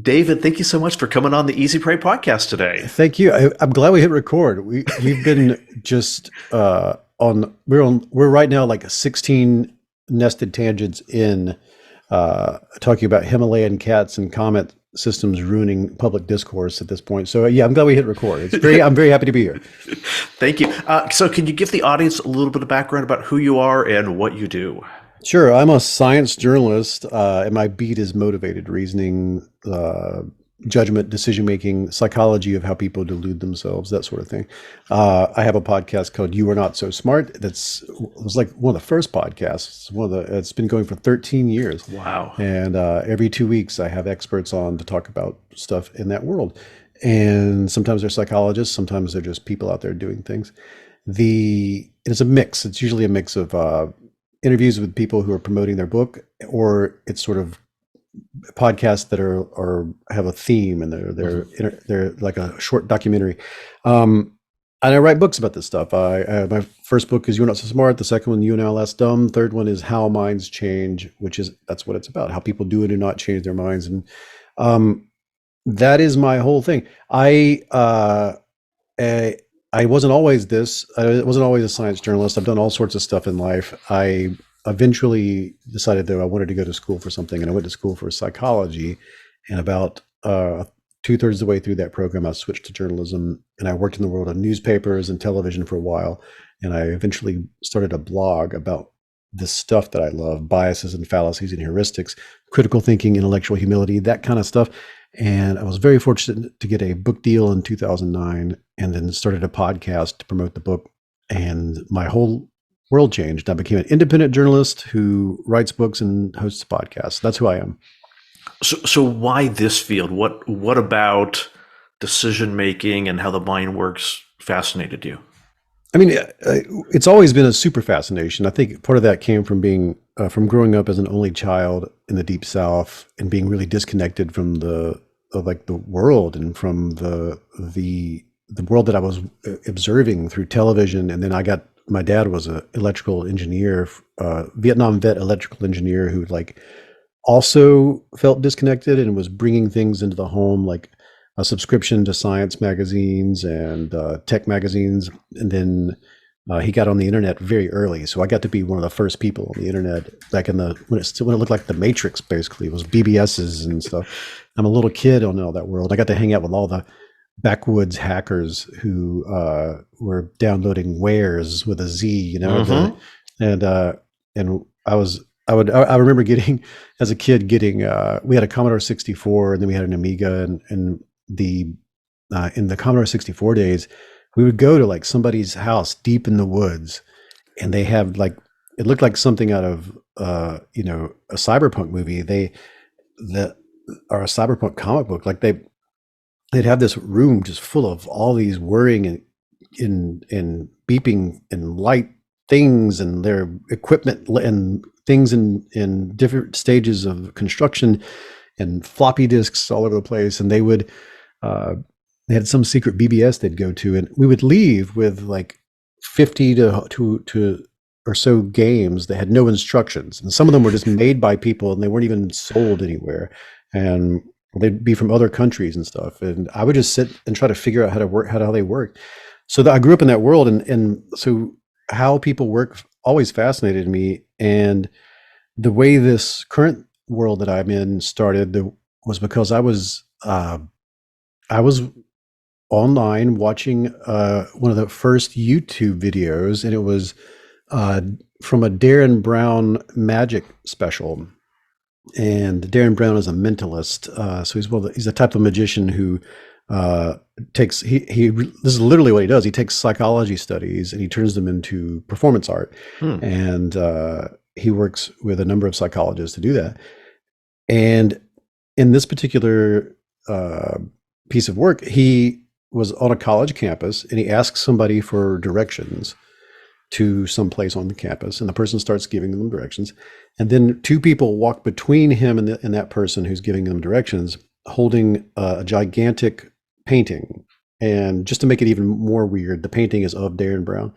David, thank you so much for coming on the Easy Pray podcast today. Thank you. I'm glad we hit record. We've been just we're right now like 16 nested tangents in talking about Himalayan cats and comet systems ruining public discourse at this point. So yeah, I'm glad we hit record. I'm very happy to be here. Thank you. So can you give the audience a little bit of background about who you are and what you do? Sure. I'm a science journalist, and my beat is motivated reasoning, judgment, decision making, psychology of how people delude themselves, that sort of thing. I have a podcast called "You Are Not So Smart." It was like one of the first podcasts. It's been going for 13 years. Wow. And every 2 weeks, I have experts on to talk about stuff in that world. And sometimes they're psychologists, sometimes they're just people out there doing things. It's a mix. It's usually a mix of interviews with people who are promoting their book, or it's sort of podcasts that are have a theme and they're like a short documentary. And I write books about this stuff. My first book is "You're Not So Smart." The second one, "You Are Now Less Dumb." Third one is "How Minds Change," that's what it's about. How people do it or not change their minds, and that is my whole thing. I wasn't always this. I wasn't always a science journalist. I've done all sorts of stuff in life. I eventually decided that I wanted to go to school for something, and I went to school for psychology. And about 2/3 of the way through that program, I switched to journalism, and I worked in the world of newspapers and television for a while. And I eventually started a blog about the stuff that I love: biases and fallacies and heuristics, critical thinking, intellectual humility, that kind of stuff. And I was very fortunate to get a book deal in 2009, and then started a podcast to promote the book. And my whole world changed. I became an independent journalist who writes books and hosts podcasts. That's who I am. So why this field? What about decision making and how the mind works fascinated you? I mean, it's always been a super fascination. I think part of that came from being from growing up as an only child in the Deep South and being really disconnected from the world and from the world that I was observing through television. And then my dad was an electrical engineer, Vietnam vet electrical engineer who also felt disconnected and was bringing things into the home, like a subscription to science magazines and tech magazines. And then he got on the internet very early. So I got to be one of the first people on the internet back when it looked like the Matrix, basically. It was BBSs and stuff. I'm a little kid on all that world. I got to hang out with all the backwoods hackers who were downloading wares with a Z, and I remember as a kid we had a Commodore 64, and then we had an Amiga, and in the Commodore 64 days, we would go to like somebody's house deep in the woods, and they have it looked like something out of a cyberpunk movie. Or a cyberpunk comic book. They'd have this room just full of all these whirring and beeping and light things, and their equipment and things in different stages of construction, and floppy disks all over the place. And they had some secret BBS they'd go to, and we would leave with like 50 to or so games that had no instructions, and some of them were just made by people, and they weren't even sold anywhere, and they'd be from other countries and stuff. And I would just sit and try to figure out how they work. So I grew up in that world, and so how people work always fascinated me. And the way this current world that I'm in started was because I was online watching one of the first YouTube videos, and it was from a Darren Brown magic special. And Darren Brown is a mentalist, so he's a type of magician who this is literally what he does. He takes psychology studies and he turns them into performance art, and he works with a number of psychologists to do that. And in this particular piece of work, he was on a college campus, and he asks somebody for directions to some place on the campus, and the person starts giving them directions. And then two people walk between him and that person who's giving them directions, holding a gigantic painting. And just to make it even more weird, the painting is of Darren Brown.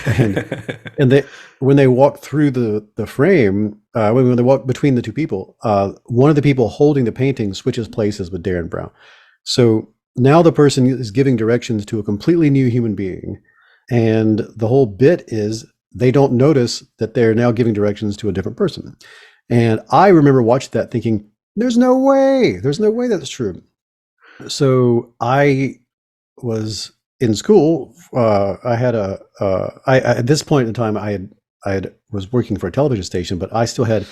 And they, when they walk through the frame, when they walk between the two people, one of the people holding the painting switches places with Darren Brown. So now the person is giving directions to a completely new human being, and the whole bit is they don't notice that they're now giving directions to a different person. And I remember watching that thinking, there's no way that's true. So I was in school. At this point in time, I was working for a television station, but I still had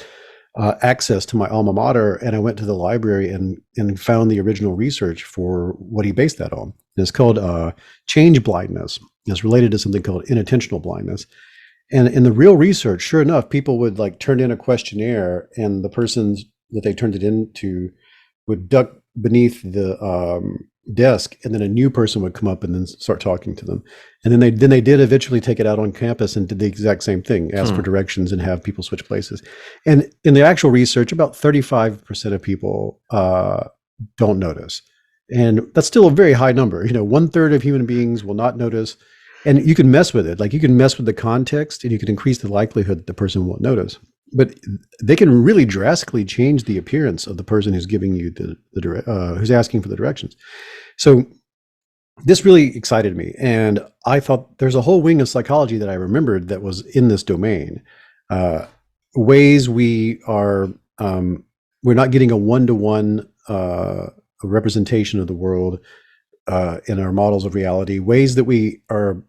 access to my alma mater, and I went to the library and found the original research for what he based that on. And it's called change blindness. It's related to something called inattentional blindness. And in the real research, sure enough, people would like turn in a questionnaire, and the persons that they turned it into would duck beneath the desk, and then a new person would come up and then start talking to them. And then they did eventually take it out on campus and did the exact same thing, ask for directions and have people switch places. And in the actual research, about 35% of people don't notice. And that's still a very high number. 1/3 of human beings will not notice. And you can mess with it. Like you can mess with the context, and you can increase the likelihood that the person won't notice. But they can really drastically change the appearance of the person who's giving you who's asking for the directions. So this really excited me, and I thought there's a whole wing of psychology that I remembered that was in this domain. Ways we are we're not getting a one-to-one representation of the world in our models of reality. Ways that we are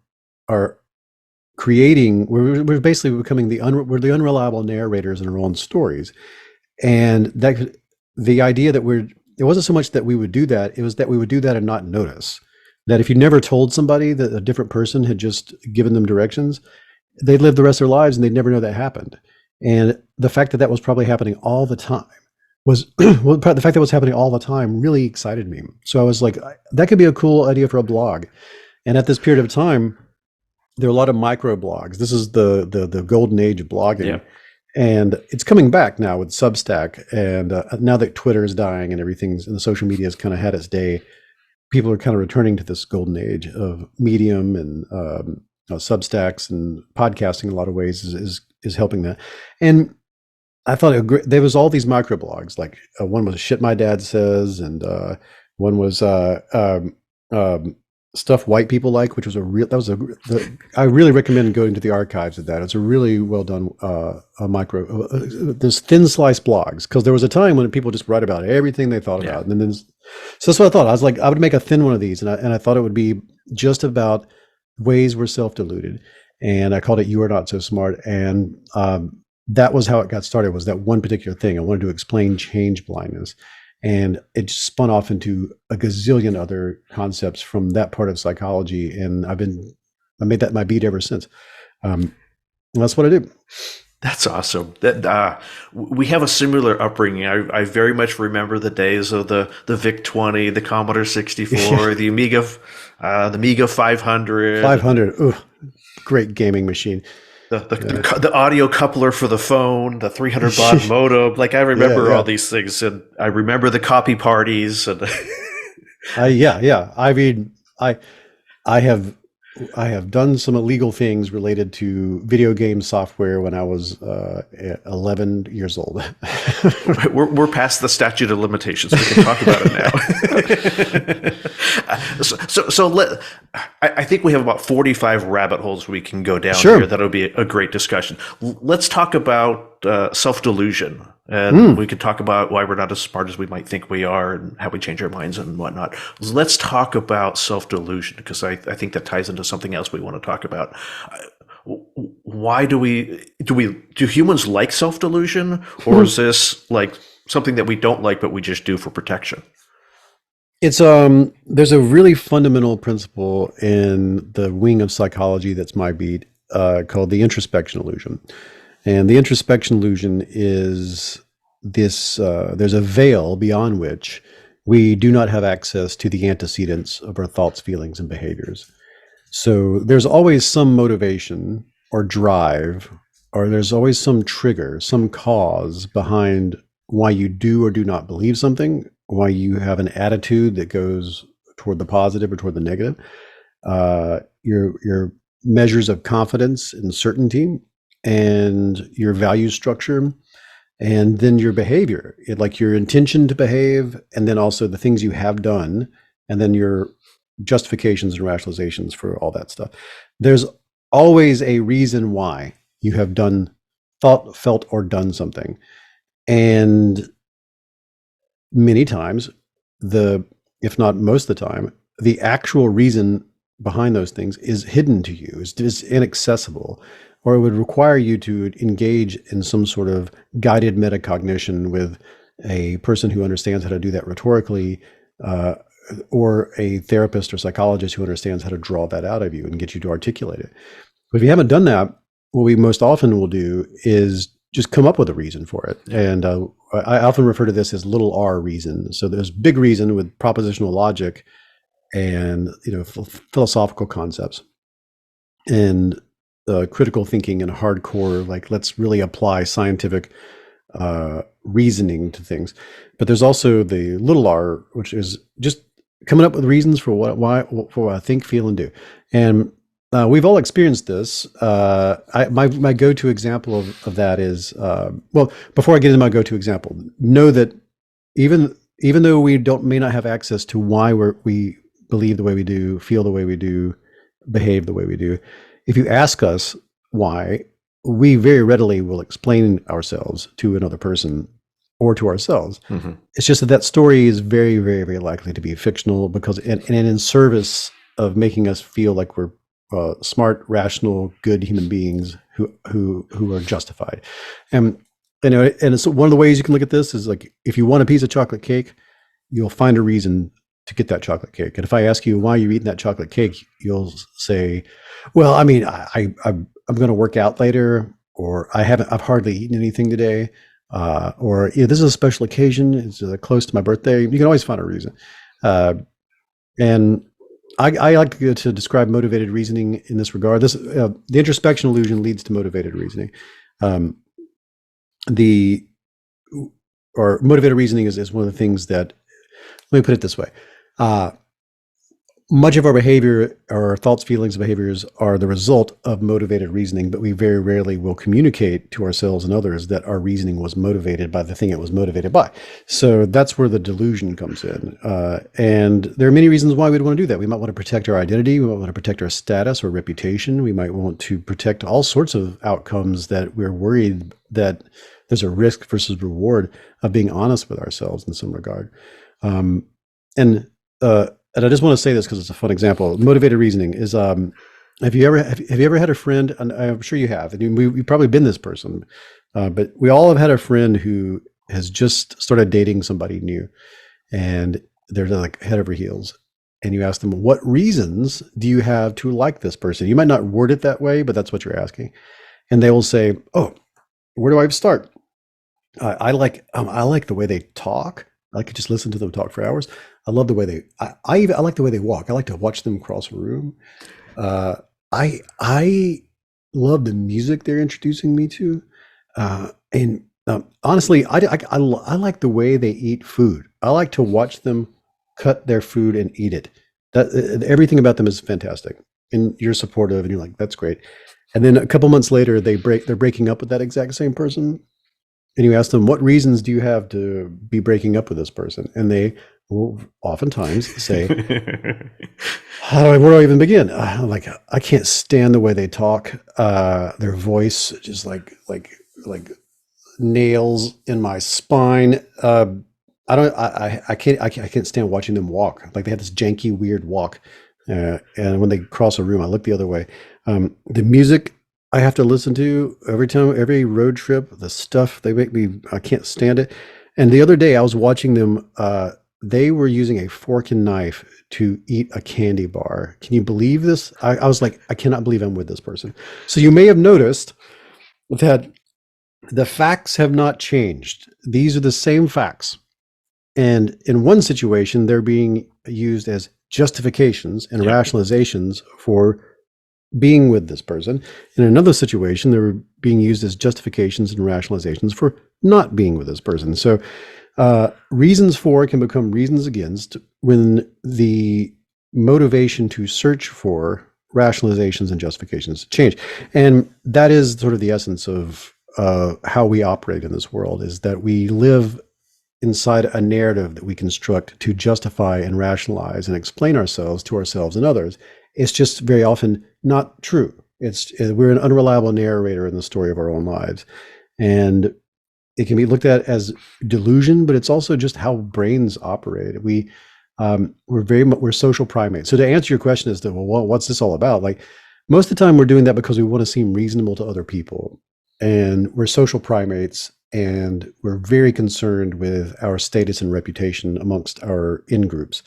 creating, we're basically becoming we're the unreliable narrators in our own stories. And that the idea that it wasn't so much that we would do that, it was that we would do that and not notice. That if you never told somebody that a different person had just given them directions, they'd live the rest of their lives and they'd never know that happened. And the fact that that was probably happening all the time was, well, the fact that it was happening all the time really excited me. So I was like, that could be a cool idea for a blog. And at this period of time, there are a lot of micro blogs. This is the golden age of blogging. Yeah. And it's coming back now with Substack. And now that Twitter is dying and everything's, and the social media has kind of had its day, people are kind of returning to this golden age of Medium and Substacks, and podcasting in a lot of ways is helping that. And I thought there was all these micro blogs, like one was Shit My Dad Says, and one was Stuff White People Like, which was I really recommend going to the archives of that. It's a really well done micro. There's thin slice blogs, because there was a time when people just write about everything they thought about, and then so that's what I thought. I was like, I would make a thin one of these, and I thought it would be just about ways we're self-deluded, and I called it "You Are Not So Smart," and that was how it got started. Was that one particular thing I wanted to explain change blindness. And it just spun off into a gazillion other concepts from that part of psychology. And I made that my beat ever since. And that's what I do. That's awesome. That we have a similar upbringing. I very much remember the days of the VIC-20, the Commodore 64, the Amiga 500. 500. Ooh, great gaming machine. The audio coupler for the phone, the 300 baud modem. Like I remember all these things, and I remember the copy parties. And I mean, I have done some illegal things related to video game software when I was 11 years old. we're past the statute of limitations. We can talk about it now. I think we have about 45 rabbit holes we can go down here. That'll be a great discussion. Let's talk about self-delusion. And we could talk about why we're not as smart as we might think we are, and how we change our minds and whatnot. Let's talk about self-delusion, because I think that ties into something else we want to talk about. Why do humans like self-delusion, or is this like something that we don't like but we just do for protection? It's there's a really fundamental principle in the wing of psychology that's my beat, called the introspection illusion. And the introspection illusion is this, there's a veil beyond which we do not have access to the antecedents of our thoughts, feelings, and behaviors. So there's always some motivation or drive, or there's always some trigger, some cause behind why you do or do not believe something, why you have an attitude that goes toward the positive or toward the negative, your measures of confidence and certainty, and your value structure, and then your behavior, like your intention to behave, and then also the things you have done, and then your justifications and rationalizations for all that stuff. There's always a reason why you have done, thought, felt, or done something. And many times, if not most of the time, the actual reason behind those things is hidden to you, is inaccessible, or it would require you to engage in some sort of guided metacognition with a person who understands how to do that rhetorically, or a therapist or psychologist who understands how to draw that out of you and get you to articulate it. But if you haven't done that, what we most often will do is just come up with a reason for it. And I often refer to this as little r reason. So there's big reason with propositional logic and philosophical concepts, and critical thinking and hardcore, like let's really apply scientific reasoning to things. But there's also the little r, which is just coming up with reasons for what I think, feel, and do. And we've all experienced this. My go-to example of that is, well, before I get into my go-to example, know that even though we may not have access to why we believe the way we do, feel the way we do, behave the way we do, if you ask us why, we very readily will explain ourselves to another person or to ourselves. Mm-hmm. It's just that story is very, very, very likely to be fictional, because and in service of making us feel like we're smart, rational, good human beings who are justified. And it's one of the ways you can look at this is, like, if you want a piece of chocolate cake, you'll find a reason to get that chocolate cake. And if I ask you why you're eating that chocolate cake, you'll say, well, I mean, I'm going to work out later, or I've hardly eaten anything today, or this is a special occasion, it's close to my birthday. You can always find a reason. And I like to describe motivated reasoning in this regard. The introspection illusion leads to motivated reasoning. Motivated reasoning is one of the things that, let me put it this way. Much of our behavior, our thoughts, feelings, and behaviors are the result of motivated reasoning, but we very rarely will communicate to ourselves and others that our reasoning was motivated by the thing it was motivated by. So that's where the delusion comes in. And there are many reasons why we'd want to do that. We might want to protect our identity. We might want to protect our status or reputation. We might want to protect all sorts of outcomes that we're worried that there's a risk versus reward of being honest with ourselves in some regard. And I just want to say this because it's a fun example. Motivated reasoning is, have you ever had a friend, and I'm sure you have, and we've probably been this person, but we all have had a friend who has just started dating somebody new, and they're like head over heels. And you ask them, what reasons do you have to like this person? You might not word it that way, but that's what you're asking. And they will say, oh, where do I start? I like the way they talk. I could just listen to them talk for hours. I love the way I like the way they walk. I like to watch them cross a room. I love the music they're introducing me to. And honestly, I like the way they eat food. I like to watch them cut their food and eat it. Everything about them is fantastic. And you're supportive, and you're like, that's great. And then a couple months later, they're breaking up with that exact same person. And you ask them, what reasons do you have to be breaking up with this person? And they will oftentimes say, where do I even begin? I can't stand the way they talk. Their voice just like nails in my spine. I can't stand watching them walk. Like, they have this janky, weird walk. And when they cross a room, I look the other way. The music I have to listen to every road trip, the stuff they make me, I can't stand it. And the other day I was watching them, they were using a fork and knife to eat a candy bar. Can you believe this? I was like, I cannot believe I'm with this person. So you may have noticed that the facts have not changed. These are the same facts. And in one situation, they're being used as justifications and rationalizations for being with this person. In another situation, they're being used as justifications and rationalizations for not being with this person. So Reasons for can become reasons against when the motivation to search for rationalizations and justifications change. And that is sort of the essence of how we operate in this world, is that we live inside a narrative that we construct to justify and rationalize and explain ourselves to ourselves and others. It's just very often not true. We're an unreliable narrator in the story of our own lives. And it can be looked at as delusion, but it's also just how brains operate. We're social primates. So to answer your question as to, well, what's this all about? Like, most of the time we're doing that because we want to seem reasonable to other people. And we're social primates, and we're very concerned with our status and reputation amongst our in-groups.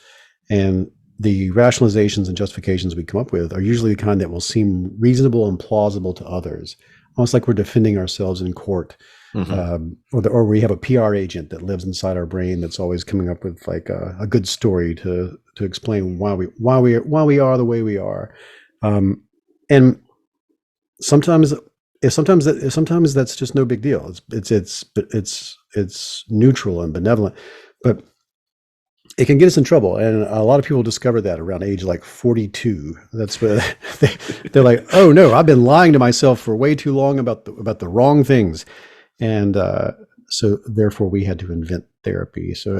And the rationalizations and justifications we come up with are usually the kind that will seem reasonable and plausible to others, almost like we're defending ourselves in court. Or we have a PR agent that lives inside our brain that's always coming up with like a good story to explain why we are the way we are. And sometimes that's just no big deal. It's neutral and benevolent, but it can get us in trouble. And a lot of people discover that around age like 42. That's where they're like, oh no, I've been lying to myself for way too long about the wrong things. And so therefore we had to invent therapy. So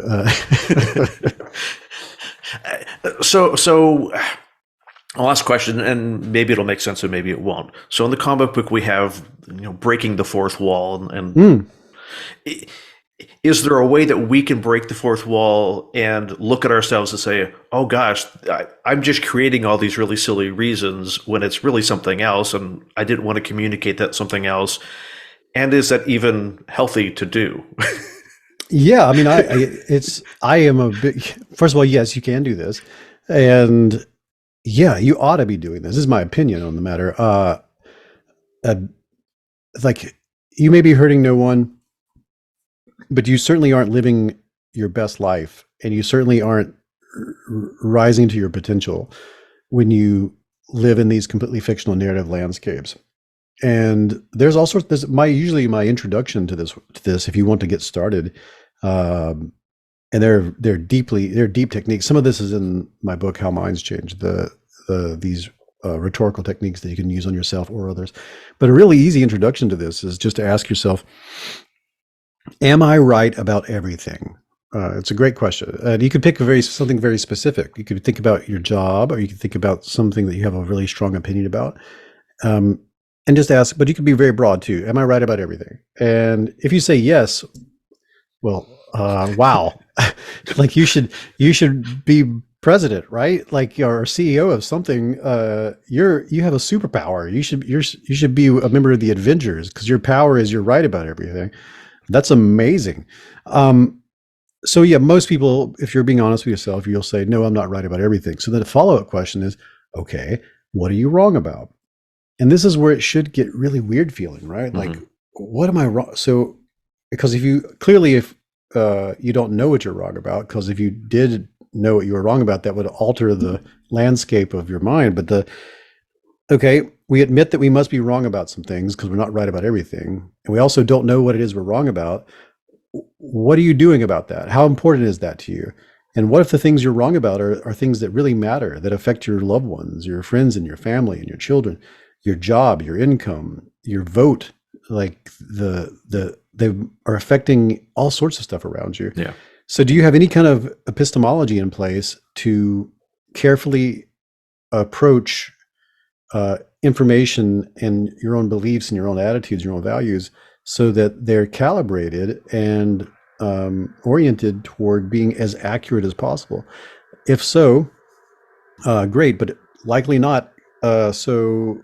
I'll ask a question, and maybe it'll make sense and maybe it won't. So in the comic book, we have breaking the fourth wall, and is there a way that we can break the fourth wall and look at ourselves and say, oh gosh, I'm just creating all these really silly reasons when it's really something else, and I didn't want to communicate that something else? And is that even healthy to do? Yeah, I mean, I am a big, first of all, yes, you can do this. And yeah, you ought to be doing this. This is my opinion on the matter. Like, you may be hurting no one, but you certainly aren't living your best life, and you certainly aren't rising to your potential when you live in these completely fictional narrative landscapes. And there's all sorts. Usually my introduction to this, if you want to get started, and they're deep techniques. Some of this is in my book, How Minds Change. These rhetorical techniques that you can use on yourself or others. But a really easy introduction to this is just to ask yourself, am I right about everything? It's a great question. You could pick something very specific. You could think about your job, or you could think about something that you have a really strong opinion about. And just ask, but you could be very broad too. Am I right about everything? And if you say yes, well, wow, like you should be president, right? Like you're CEO of something. You have a superpower. You should be a member of the Avengers, because your power is you're right about everything. That's amazing. So yeah, most people, if you're being honest with yourself, you'll say, no, I'm not right about everything. So then the follow-up question is, okay, what are you wrong about? And this is where it should get really weird feeling, right? Like, what am I wrong? So, because if you don't know what you're wrong about, because if you did know what you were wrong about, that would alter the landscape of your mind. But we admit that we must be wrong about some things because we're not right about everything. And we also don't know what it is we're wrong about. What are you doing about that? How important is that to you? And what if the things you're wrong about are things that really matter, that affect your loved ones, your friends and your family and your children, your job, your income, your vote? Like they are affecting all sorts of stuff around you. Yeah. So do you have any kind of epistemology in place to carefully approach information and your own beliefs and your own attitudes, your own values, so that they're calibrated and oriented toward being as accurate as possible? If so, great, but likely not. So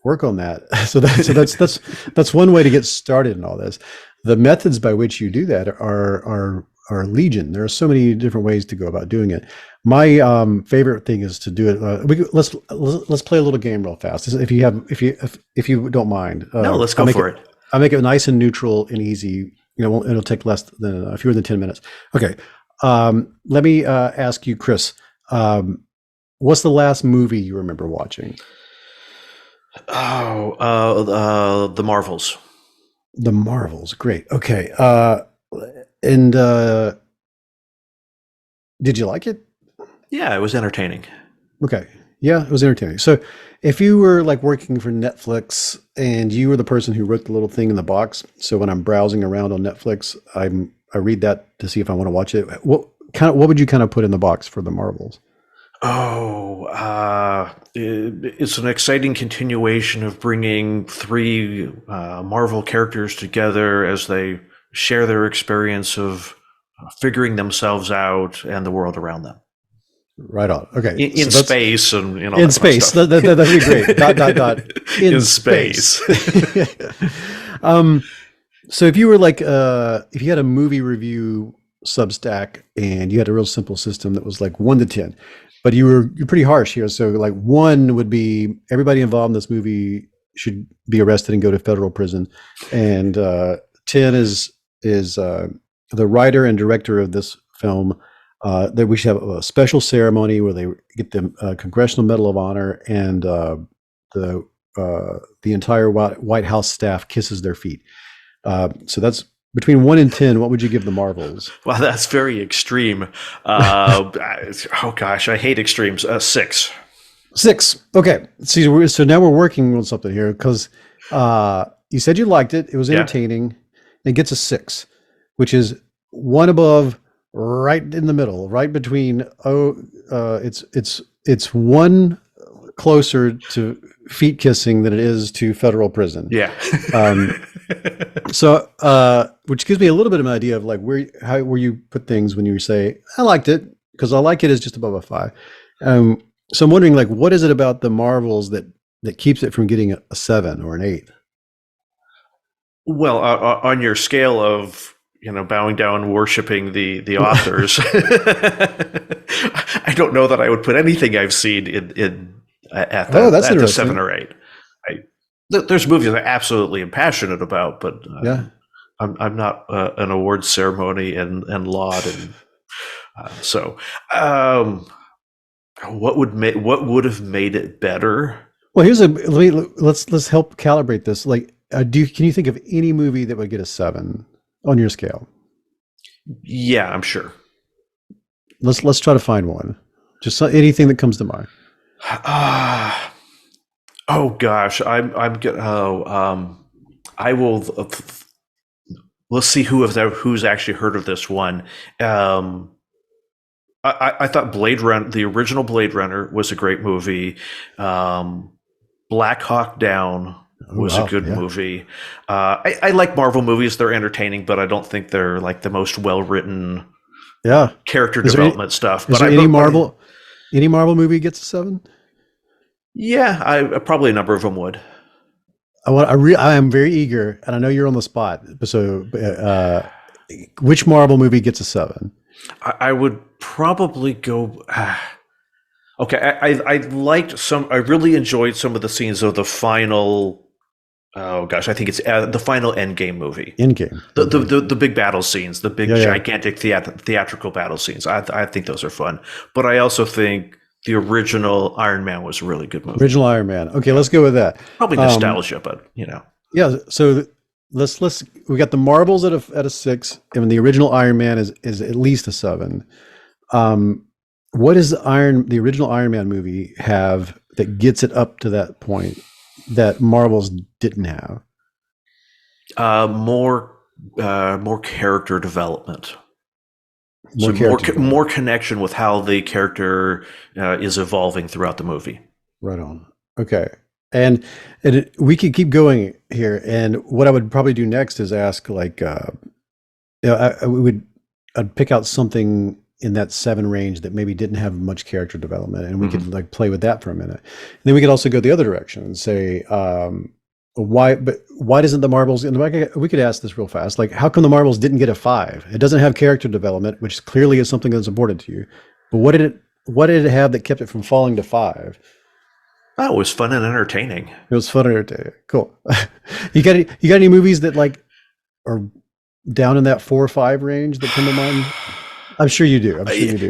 work on that. So that's one way to get started in all this. The methods by which you do that are legion. There are so many different ways to go about doing it. My favorite thing is to do it. Let's play a little game real fast. If you don't mind. No, let's go for it. I'll make it nice and neutral and easy. It'll take less than fewer than 10 minutes. Okay. Let me ask you, Chris. What's the last movie you remember watching? The Marvels. The Marvels. Great. Okay. And did you like it? Yeah, it was entertaining. Okay. Yeah, it was entertaining. So if you were like working for Netflix and you were the person who wrote the little thing in the box, so when I'm browsing around on Netflix, I read that to see if I want to watch it. What would you kind of put in the box for the Marvels? Oh, it's an exciting continuation of bringing three Marvel characters together as they share their experience of figuring themselves out and the world around them Right on. Okay. in So that's space and all in that fun space. stuff. That'd be great. Dot, dot, dot. In In space. space. um, so if you were like, if you had a movie review Substack and you had a real simple system that was like 1 to 10, but you're pretty harsh here. So like 1 would be everybody involved in this movie should be arrested and go to federal prison, and 10 is the writer and director of this film. That we should have a special ceremony where they get the Congressional Medal of Honor, and the entire White House staff kisses their feet. So that's between 1 and 10. What would you give the Marvels? Well, that's very extreme. Oh gosh, I hate extremes. 6. 6. Okay. See, so now we're working on something here because you said you liked it. It was entertaining. Yeah. It gets a 6, which is 1 above, right in the middle, right between. It's 1 closer to feet kissing than it is to federal prison. Yeah. So, which gives me a little bit of an idea of like where you put things when you say I liked it, because I like it is just above a 5. So I'm wondering, like, what is it about the Marvels that keeps it from getting a 7 or an 8? Well, on your scale of bowing down, worshiping the authors, I don't know that I would put anything I've seen at the 7 or 8. There's movies I absolutely am passionate about, but yeah, I'm not an awards ceremony and laud, and so what would have made it better? Well, let's help calibrate this. Like, can you think of any movie that would get a 7 on your scale? Yeah, I'm sure. Let's try to find one. Just anything that comes to mind. Oh gosh, I'm good. I will. Let's see who's actually heard of this one. I thought Blade Runner, the original Blade Runner, was a great movie. Black Hawk Down was a good movie. I like Marvel movies; they're entertaining, but I don't think they're like the most well-written, character development stuff. But any Marvel movie gets a 7? Yeah, I probably a number of them would. I am very eager, and I know you're on the spot. So, which Marvel movie gets a 7? I would probably go. Okay, I liked some. I really enjoyed some of the scenes of the final. Oh gosh, I think it's the final Endgame movie. Endgame. The big battle scenes, the big gigantic theatrical battle scenes. I think those are fun, but I also think the original Iron Man was a really good movie. Original Iron Man. Okay, let's go with that. Probably nostalgia, but Yeah. So let's we got the Marvels at a 6, and the original Iron Man is at least a 7. What does the original Iron Man movie have that gets it up to that point that Marvels didn't have? More character development. More connection with how the character is evolving throughout the movie. Right on. Okay. And we could keep going here. And what I would probably do next is ask, like, I'd pick out something in that 7 range that maybe didn't have much character development, and we could like play with that for a minute. And then we could also go the other direction and say, why doesn't the Marvels? And we could ask this real fast, like, how come the Marvels didn't get a 5? It doesn't have character development, which clearly is something that's important to you. But what did it have that kept it from falling to 5? Oh, it was fun and entertaining. It was fun and entertaining. Cool. You got any movies that like are down in that 4 or 5 range that come to mind? I'm sure you do.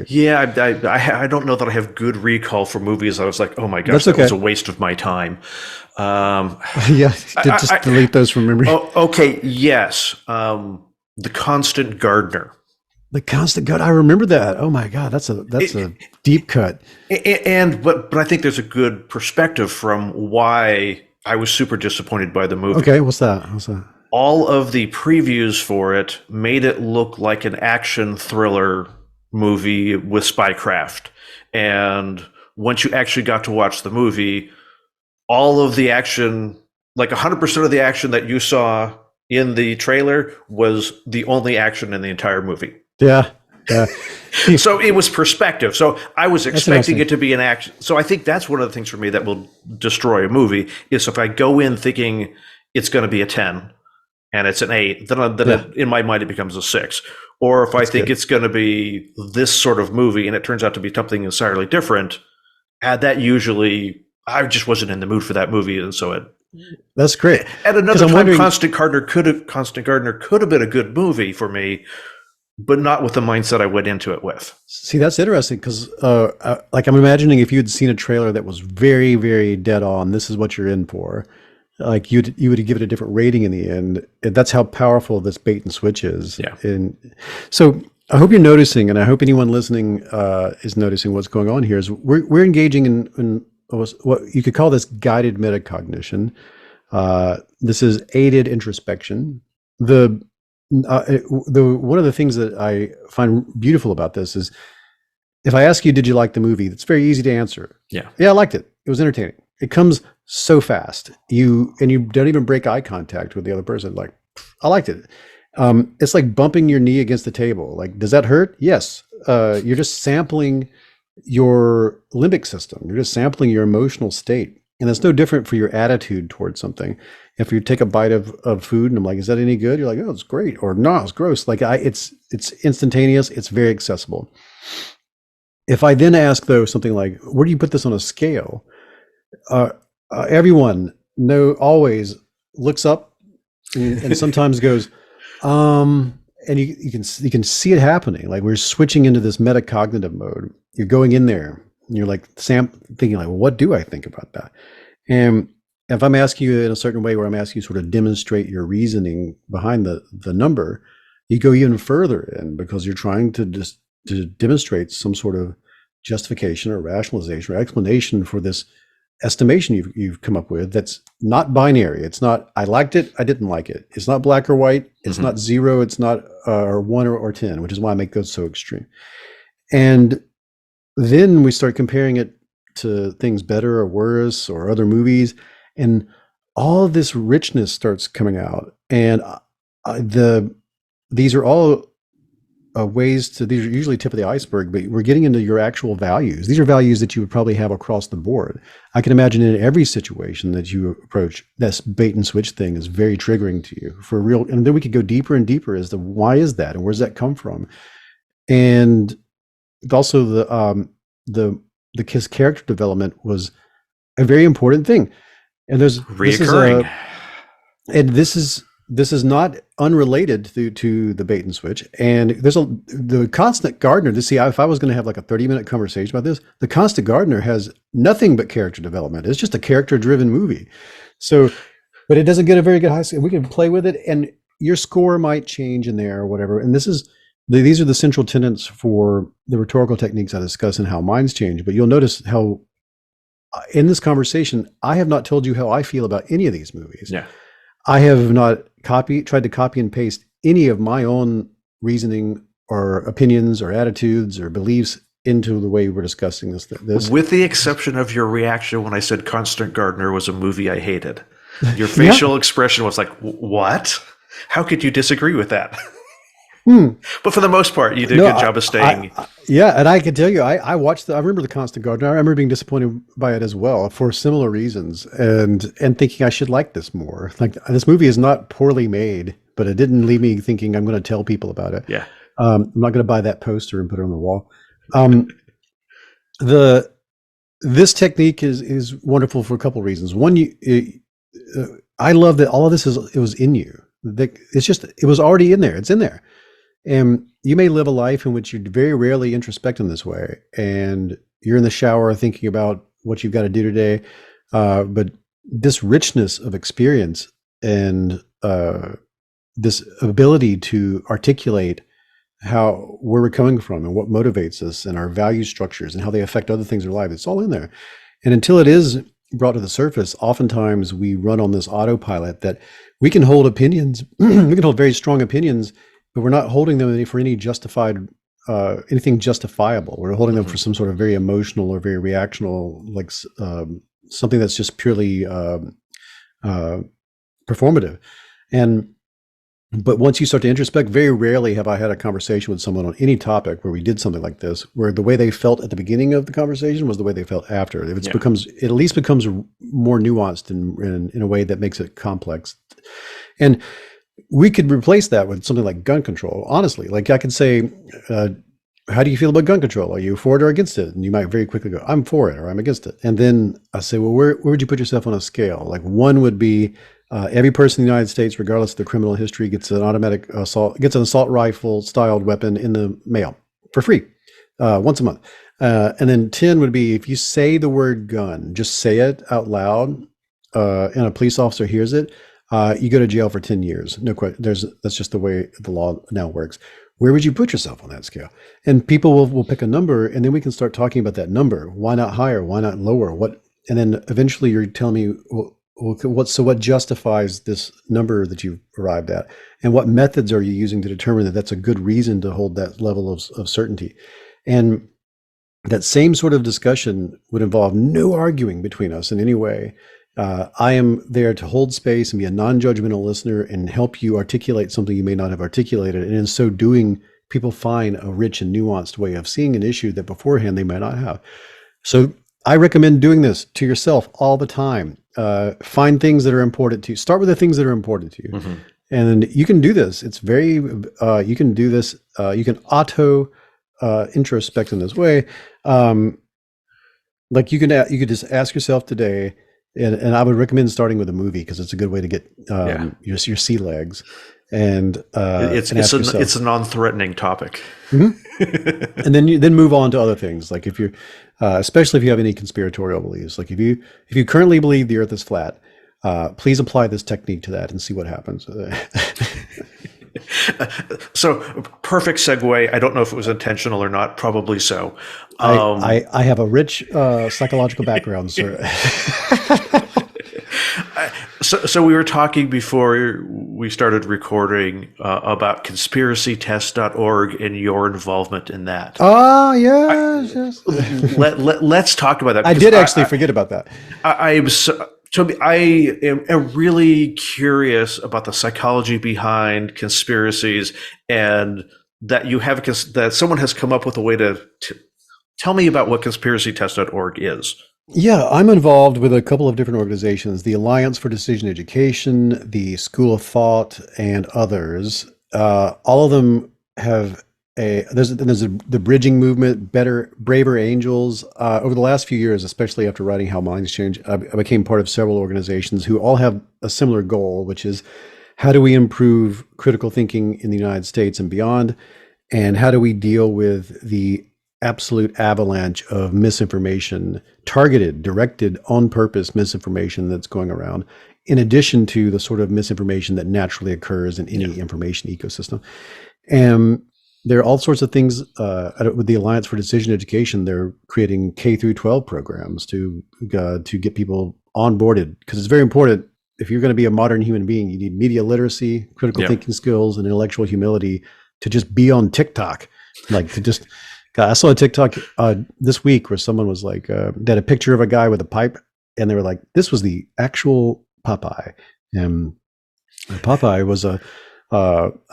Yeah, I don't know that I have good recall for movies. I was like, oh my gosh, that was a waste of my time. Just delete those from memory. Okay, yes. The Constant Gardener. The Constant Cut. I remember that. Oh my God, that's a deep cut. But I think there's a good perspective from why I was super disappointed by the movie. Okay, what's that? All of the previews for it made it look like an action thriller movie with spycraft. And once you actually got to watch the movie, all of the action, like 100% of the action that you saw in the trailer was the only action in the entire movie. Yeah. So it was perspective. So I was expecting it to be an action. So I think that's one of the things for me that will destroy a movie is if I go in thinking it's going to be a 10 and it's an 8, then in my mind it becomes a 6. Or if I think it's going to be this sort of movie and it turns out to be something entirely different, that usually I just wasn't in the mood for that movie, and so it. That's great. At another time, Constant Gardener could have been a good movie for me, but not with the mindset I went into it with. See, that's interesting because, like, I'm imagining if you had seen a trailer that was very, very dead on, this is what you're in for. Like you would give it a different rating in the end. That's how powerful this bait and switch is. Yeah. And so I hope you're noticing, and I hope anyone listening is noticing what's going on here. Is we're engaging in what you could call this guided metacognition. This is aided introspection. The one of the things that I find beautiful about this is if I ask you, did you like the movie? It's very easy to answer. Yeah, I liked it. It was entertaining. It comes so fast. You don't even break eye contact with the other person. Like, I liked it. It's like bumping your knee against the table. Like, does that hurt? Yes. You're just sampling your limbic system. You're just sampling your emotional state. And it's no different for your attitude towards something. If you take a bite of food and I'm like, is that any good? You're like, oh, it's great. Or no, it's gross. Like it's instantaneous. It's very accessible. If I then ask though, something like, where do you put this on a scale? Everyone always looks up and sometimes goes, and you can see it happening. Like we're switching into this metacognitive mode. You're going in there and you're like thinking like, well, what do I think about that? And if I'm asking you in a certain way where I'm asking you sort of demonstrate your reasoning behind the number, you go even further in because you're trying to demonstrate some sort of justification or rationalization or explanation for this estimation you've come up with that's not binary. It's not I liked it, I didn't like it. It's not black or white. It's not 0. It's not or 1 or 10, which is why I make those so extreme. And then we start comparing it to things better or worse or other movies, and all this richness starts coming out. And these are all these are usually tip of the iceberg, but we're getting into your actual values. These are values that you would probably have across the board. I can imagine in every situation that you approach, this bait and switch thing is very triggering to you for real. And then we could go deeper and deeper as to why is that and where's that come from? And also the KISS character development was a very important thing. And there's reoccurring. This is not unrelated to the bait and switch. And there's the Constant Gardener. See, if I was going to have like a 30-minute conversation about this, the Constant Gardener has nothing but character development. It's just a character-driven movie. So, but it doesn't get a very good high score. We can play with it, and your score might change in there or whatever. And these are the central tenets for the rhetorical techniques I discuss and how minds change. But you'll notice how in this conversation, I have not told you how I feel about any of these movies. Yeah. I have not tried to copy and paste any of my own reasoning or opinions or attitudes or beliefs into the way we're discussing this. With the exception of your reaction when I said Constant Gardener was a movie I hated. Your facial expression was like, what? How could you disagree with that? But for the most part, you did a good job of staying. And I can tell you, I remember the Constant Gardener. I remember being disappointed by it as well for similar reasons, and thinking I should like this more. Like this movie is not poorly made, but it didn't leave me thinking I'm going to tell people about it. Yeah, I'm not going to buy that poster and put it on the wall. This technique is wonderful for a couple of reasons. One, I love that all of this it was in you. It was already in there. It's in there. And you may live a life in which you very rarely introspect in this way, and you're in the shower thinking about what you've got to do today. But this richness of experience and this ability to articulate where we're coming from and what motivates us and our value structures and how they affect other things in our life. It's all in there. And until it is brought to the surface, oftentimes we run on this autopilot that we can hold opinions, we can hold very strong opinions, but we're not holding them for any justified, anything justifiable. We're holding them for some sort of very emotional or very reactional, like something that's just purely performative. But once you start to introspect, very rarely have I had a conversation with someone on any topic where we did something like this, where the way they felt at the beginning of the conversation was the way they felt after. It at least becomes more nuanced in a way that makes it complex. And we could replace that with something like gun control. Honestly, like I could say, how do you feel about gun control? Are you for it or against it? And you might very quickly go, I'm for it or I'm against it. And then I say, well, where would you put yourself on a scale? Like one would be, every person in the United States, regardless of their criminal history, gets an assault rifle styled weapon in the mail for free once a month. And then 10 would be, if you say the word gun, just say it out loud, and a police officer hears it, you go to jail for 10 years. No question. That's just the way the law now works. Where would you put yourself on that scale? And people will pick a number, and then we can start talking about that number. Why not higher? Why not lower? And then eventually you're telling me, well, what justifies this number that you've arrived at, and what methods are you using to determine that that's a good reason to hold that level of certainty? And that same sort of discussion would involve no arguing between us in any way. I am there to hold space and be a non-judgmental listener and help you articulate something you may not have articulated. And in so doing, people find a rich and nuanced way of seeing an issue that beforehand they might not have. So I recommend doing this to yourself all the time. Find things that are important to you. Start with the things that are important to you. Mm-hmm. And you can do this. It's very, you can do this. You can auto introspect in this way. Like you could just ask yourself today, and I would recommend starting with a movie because it's a good way to get your sea legs. And it's a non-threatening topic. Mm-hmm. And then move on to other things. Like if you're, especially if you have any conspiratorial beliefs, like if you currently believe the Earth is flat, please apply this technique to that and see what happens. So perfect segue. I don't know if it was intentional or not. Probably so. I have a rich psychological background, sir. So we were talking before we started recording about conspiracytest.org and your involvement in that. Oh, yes. Let's talk about that. I did actually forget about that. I am really curious about the psychology behind conspiracies, and that that someone has come up with a way to tell me about what conspiracytest.org is. Yeah, I'm involved with a couple of different organizations, the Alliance for Decision Education, the School of Thought, and others. All of them have there's the bridging movement, braver angels. Over the last few years, especially after writing How Minds Change, I became part of several organizations who all have a similar goal, which is how do we improve critical thinking in the United States and beyond, and how do we deal with the absolute avalanche of misinformation, directed on purpose misinformation that's going around, in addition to the sort of misinformation that naturally occurs in any information ecosystem. And there are all sorts of things with the Alliance for Decision Education. They're creating K through 12 programs to get people onboarded, because it's very important. If you're going to be a modern human being, you need media literacy, critical thinking skills, and intellectual humility to just be on TikTok. Like to just, God, I saw a TikTok this week where someone was like, they had a picture of a guy with a pipe, and they were like, this was the actual Popeye. And Popeye was a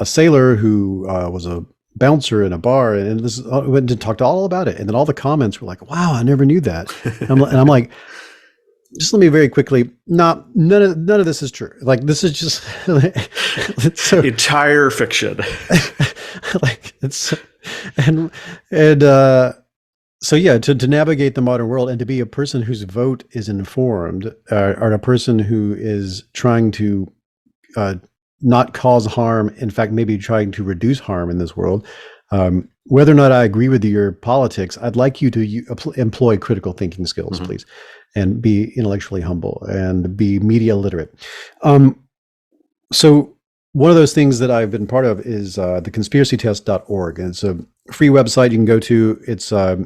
sailor who was a bouncer in a bar, and this went to talk all about it. And then all the comments were like, wow, I never knew that. And I'm like, just let me very quickly, none of this is true. Like, this is just entire fiction. Like it's, so yeah, to navigate the modern world and to be a person whose vote is informed, or a person who is trying to not cause harm, in fact, maybe trying to reduce harm in this world. Whether or not I agree with your politics, I'd like you to employ critical thinking skills, please, and be intellectually humble and be media literate. So one of those things that I've been part of is the conspiracytest.org. And it's a free website you can go to. It's a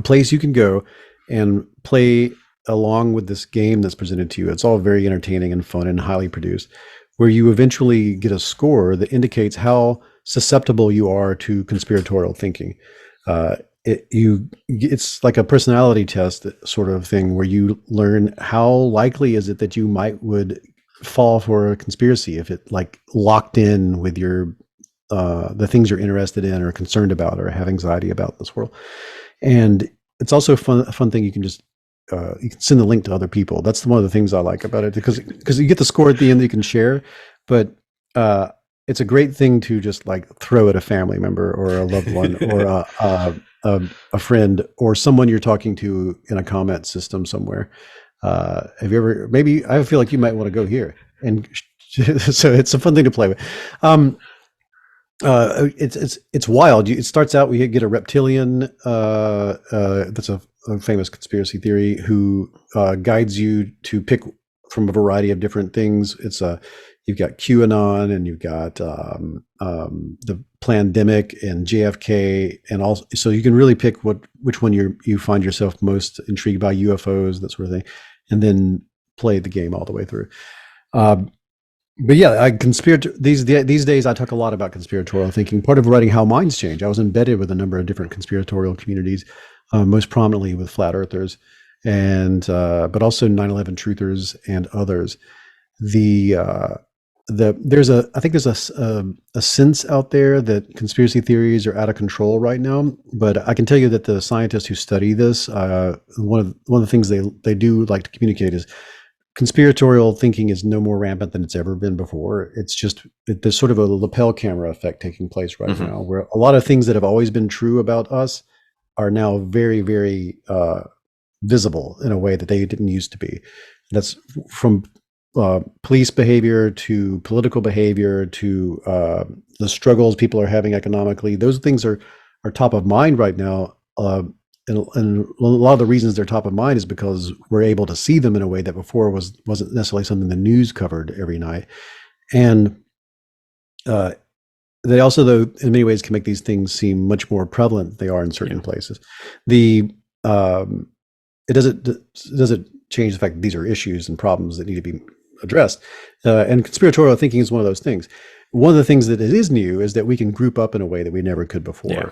place you can go and play along with this game that's presented to you. It's all very entertaining and fun and highly produced, where you eventually get a score that indicates how susceptible you are to conspiratorial thinking. It's like a personality test sort of thing, where you learn how likely is it that you would fall for a conspiracy if it like locked in with your the things you're interested in or concerned about or have anxiety about this world. And it's also a fun thing. You can just you can send the link to other people. That's one of the things I like about it, because you get the score at the end that you can share, but it's a great thing to just like throw at a family member or a loved one or a friend or someone you're talking to in a comment system somewhere. Have you ever? Maybe I feel like you might want to go here, and so it's a fun thing to play with. It's wild. It starts out, we get a reptilian that's a famous conspiracy theory who guides you to pick from a variety of different things. It's you've got QAnon, and you've got the pandemic and JFK, and also so you can really pick which one you find yourself most intrigued by, UFOs, that sort of thing, and then play the game all the way through. But yeah, these days I talk a lot about conspiratorial thinking. Part of writing How Minds Change, I was embedded with a number of different conspiratorial communities, most prominently with flat earthers, and but also 9/11 truthers and others. I think there's a sense out there that conspiracy theories are out of control right now. But I can tell you that the scientists who study this, one of the things they do like to communicate is, conspiratorial thinking is no more rampant than it's ever been before. It's just there's sort of a lapel camera effect taking place right now, where a lot of things that have always been true about us are now very, very visible in a way that they didn't used to be. That's from police behavior to political behavior to the struggles people are having economically. Those things are top of mind right now. And a lot of the reasons they're top of mind is because we're able to see them in a way that before wasn't necessarily something the news covered every night. And they also, though, in many ways can make these things seem much more prevalent than they are in certain places. It doesn't change the fact that these are issues and problems that need to be addressed. And conspiratorial thinking is one of those things. One of the things that it is new is that we can group up in a way that we never could before.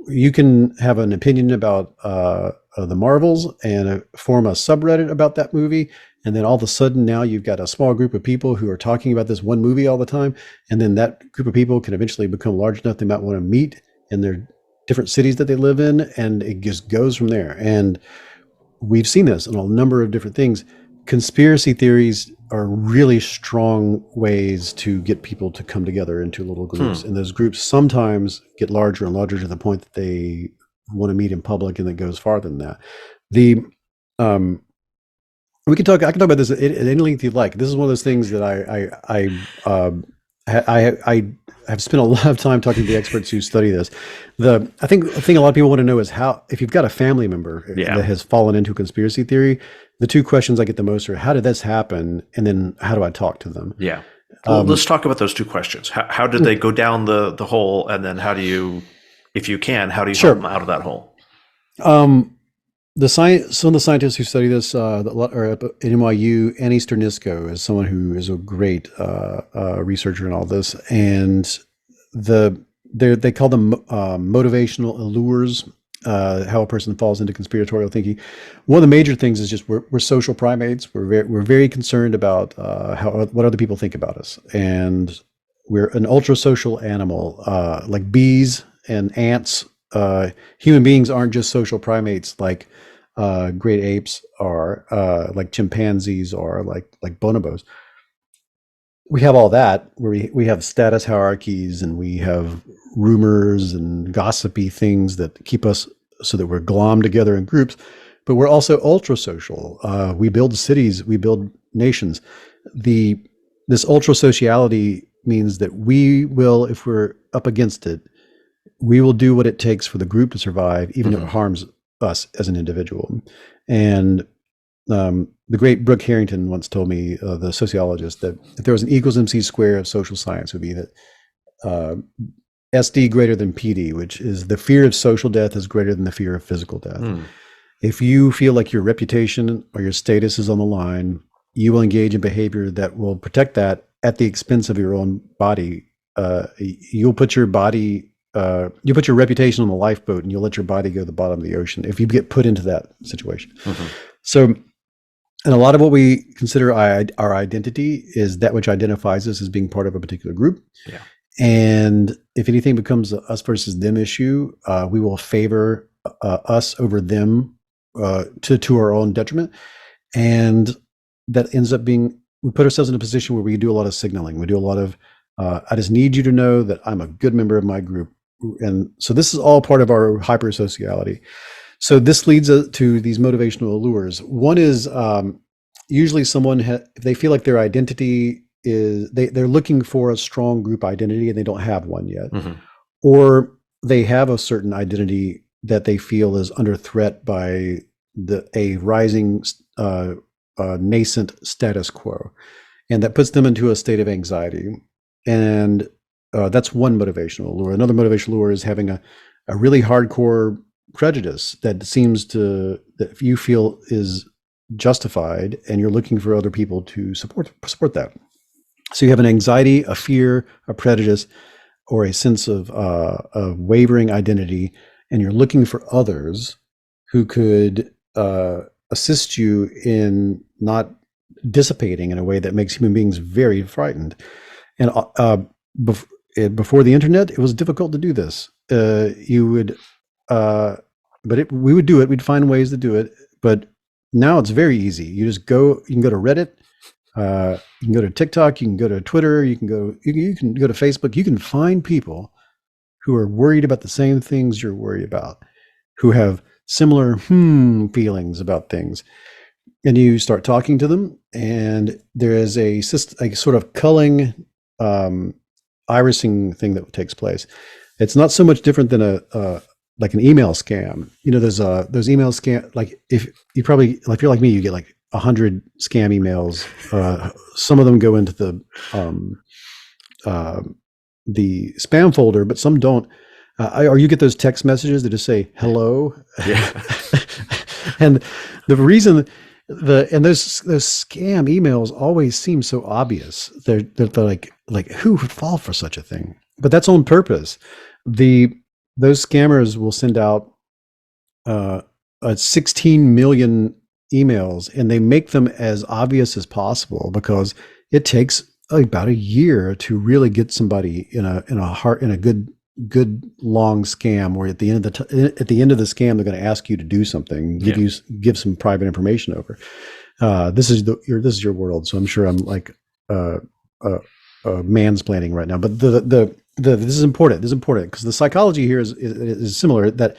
You can have an opinion about the Marvels and form a subreddit about that movie, and then all of a sudden now you've got a small group of people who are talking about this one movie all the time, and then that group of people can eventually become large enough they might want to meet in their different cities that they live in, and it just goes from there. And we've seen this in a number of different things. Conspiracy theories are really strong ways to get people to come together into little groups. And those groups sometimes get larger and larger to the point that they want to meet in public, and it goes farther than that. I can talk about this at any length you'd like. This is one of those things that I have spent a lot of time talking to the experts who study this. I think the thing a lot of people want to know is how, if you've got a family member that has fallen into a conspiracy theory, the two questions I get the most are, how did this happen? And then how do I talk to them? Yeah. Well, let's talk about those two questions. How did they go down the hole? And then how do you, if you can, how do you help them out of that hole? Some of the scientists who study this are at NYU. Annie Sternisko is someone who is a great researcher in all this, and they call them motivational allures. How a person falls into conspiratorial thinking. One of the major things is just we're social primates. We're very concerned about what other people think about us, and we're an ultra social animal, like bees and ants. Human beings aren't just social primates like great apes are, like chimpanzees are, like bonobos. We have all that, where we have status hierarchies, and we have rumors and gossipy things that keep us so that we're glommed together in groups, but we're also ultra social. We build cities, we build nations. This ultra sociality means that we will, if we're up against it, we will do what it takes for the group to survive, even if it harms us as an individual. And the great Brooke Harrington once told me, the sociologist, that if there was an equals MC square of social science, it would be that SD greater than PD, which is the fear of social death is greater than the fear of physical death. If you feel like your reputation or your status is on the line, you will engage in behavior that will protect that at the expense of your own body. You'll put your body, you put your reputation on the lifeboat, and you'll let your body go to the bottom of the ocean if you get put into that situation. So, and a lot of what we consider our identity is that which identifies us as being part of a particular group. Yeah. And if anything becomes a us versus them issue, we will favor us over them to our own detriment. And that ends up being, we put ourselves in a position where we do a lot of signaling. We do a lot of, I just need you to know that I'm a good member of my group. And so this is all part of our hypersociality. So this leads to these motivational allures. One is usually someone, if they feel like their identity is, they're looking for a strong group identity and they don't have one yet. Or they have a certain identity that they feel is under threat by a rising nascent status quo. And that puts them into a state of anxiety. And that's one motivational allure. Another motivational allure is having a really hardcore prejudice that that you feel is justified, and you're looking for other people to support that. So you have an anxiety, a fear, a prejudice, or a sense of wavering identity, and you're looking for others who could assist you in not dissipating in a way that makes human beings very frightened. And before the internet, it was difficult to do this. We would do it. We'd find ways to do it. But now it's very easy. You can go to Reddit. You can go to TikTok. You can go to Twitter. You can go to Facebook. You can find people who are worried about the same things you're worried about, who have similar feelings about things. And you start talking to them, and there is a sort of culling, irising thing that takes place. It's not so much different than like an email scam. There's those email scam. Like if you're like me, you get like 100 scam emails. Some of them go into the spam folder, but some don't. Or you get those text messages that just say hello. Yeah. And the reason those scam emails always seem so obvious. They're like who would fall for such a thing? But that's on purpose. Those scammers will send out 16 million emails, and they make them as obvious as possible because it takes about a year to really get somebody in a good long scam where at the end of the scam they're going to ask you to do something, give some private information over. This is your world, so I'm sure I'm like mansplaining right now, but this is important. This is important because the psychology here is similar, that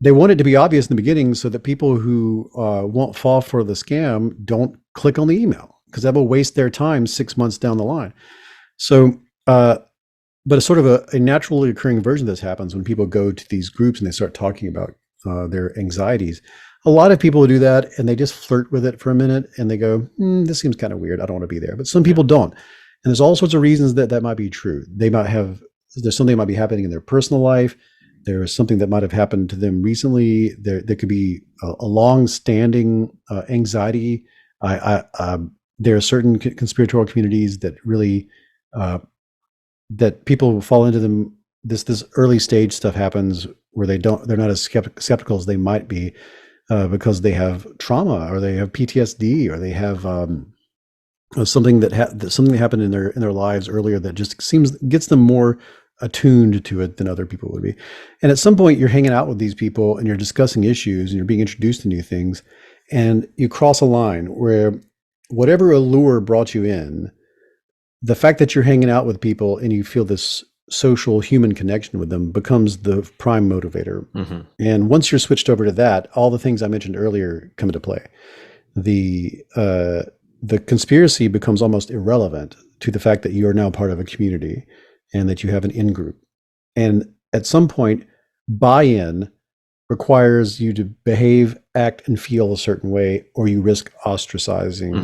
they want it to be obvious in the beginning so that people who won't fall for the scam don't click on the email, because that will waste their time 6 months down the line. So, but it's sort of a naturally occurring version of this happens when people go to these groups and they start talking about their anxieties. A lot of people do that and they just flirt with it for a minute and they go, this seems kind of weird. I don't want to be there. But some people don't. And there's all sorts of reasons that might be true. There's something that might be happening in their personal life. There is something that might have happened to them recently. There could be a long-standing anxiety. There are certain conspiratorial communities that really that people fall into them. This early stage stuff happens where they're not as skeptical as they might be because they have trauma or they have PTSD or they have something that happened in their lives earlier that just gets them more attuned to it than other people would be. And at some point you're hanging out with these people and you're discussing issues and you're being introduced to new things, and you cross a line where whatever allure brought you in, the fact that you're hanging out with people and you feel this social human connection with them becomes the prime motivator. And once you're switched over to that, all the things I mentioned earlier come into play. The conspiracy becomes almost irrelevant to the fact that you are now part of a community and that you have an in-group. And at some point, buy-in requires you to behave, act, and feel a certain way, or you risk ostracism.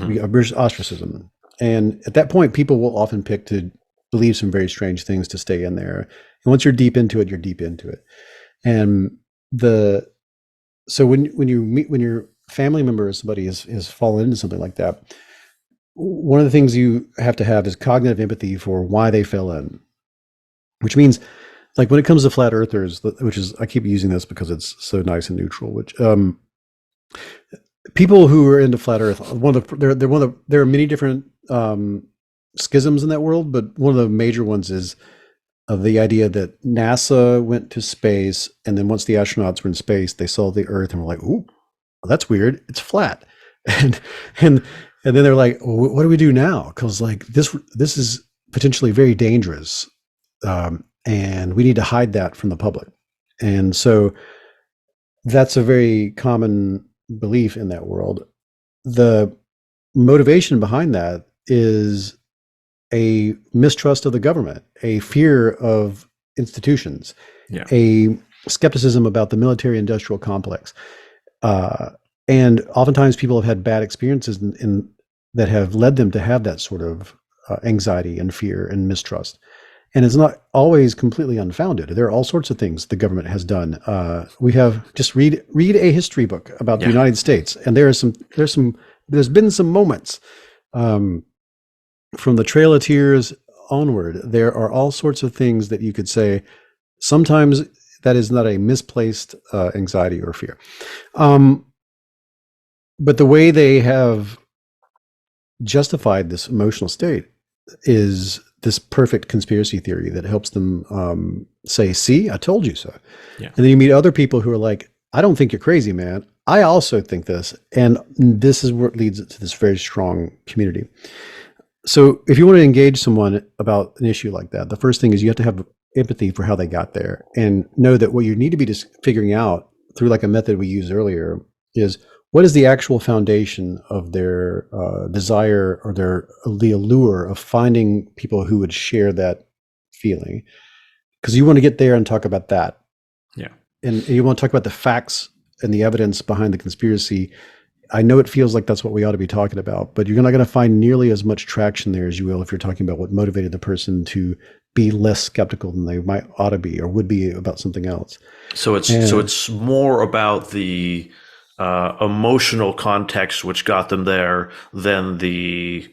And at that point, people will often pick to believe some very strange things to stay in there. And once you're deep into it, you're deep into it. And so when your family member or somebody has fallen into something like that, one of the things you have to have is cognitive empathy for why they fell in, which means, like, when it comes to flat earthers, which is, I keep using this because it's so nice and neutral, which people who are into flat earth, there are many different schisms in that world, but one of the major ones is the idea that NASA went to space, and then once the astronauts were in space, they saw the Earth and were like, "Ooh, well, that's weird. It's flat." And then they're like, well, "What do we do now? Because, like, this is potentially very dangerous, and we need to hide that from the public." And so that's a very common belief in that world. The motivation behind that is a mistrust of the government, a fear of institutions, a skepticism about the military-industrial complex. And oftentimes people have had bad experiences that have led them to have that sort of anxiety and fear and mistrust. And it's not always completely unfounded. There are all sorts of things the government has done. We have just read a history book about the United States, and there's been some moments from the Trail of Tears onward. There are all sorts of things that you could say. Sometimes that is not a misplaced anxiety or fear. But the way they have justified this emotional state is this perfect conspiracy theory that helps them say, "See, I told you so." Yeah. And then you meet other people who are like, "I don't think you're crazy, man. I also think this." And this is what leads to this very strong community. So if you want to engage someone about an issue like that, the first thing is you have to have empathy for how they got there, and know that what you need to be just figuring out through, like, a method we used earlier, is what is the actual foundation of their desire, or the allure of finding people who would share that feeling. Because you want to get there and talk about that. Yeah. And you want to talk about the facts and the evidence behind the conspiracy. I know it feels like that's what we ought to be talking about, but you're not going to find nearly as much traction there as you will if you're talking about what motivated the person to be less skeptical than they ought to be or would be about something else. So it's more about the emotional context which got them there than the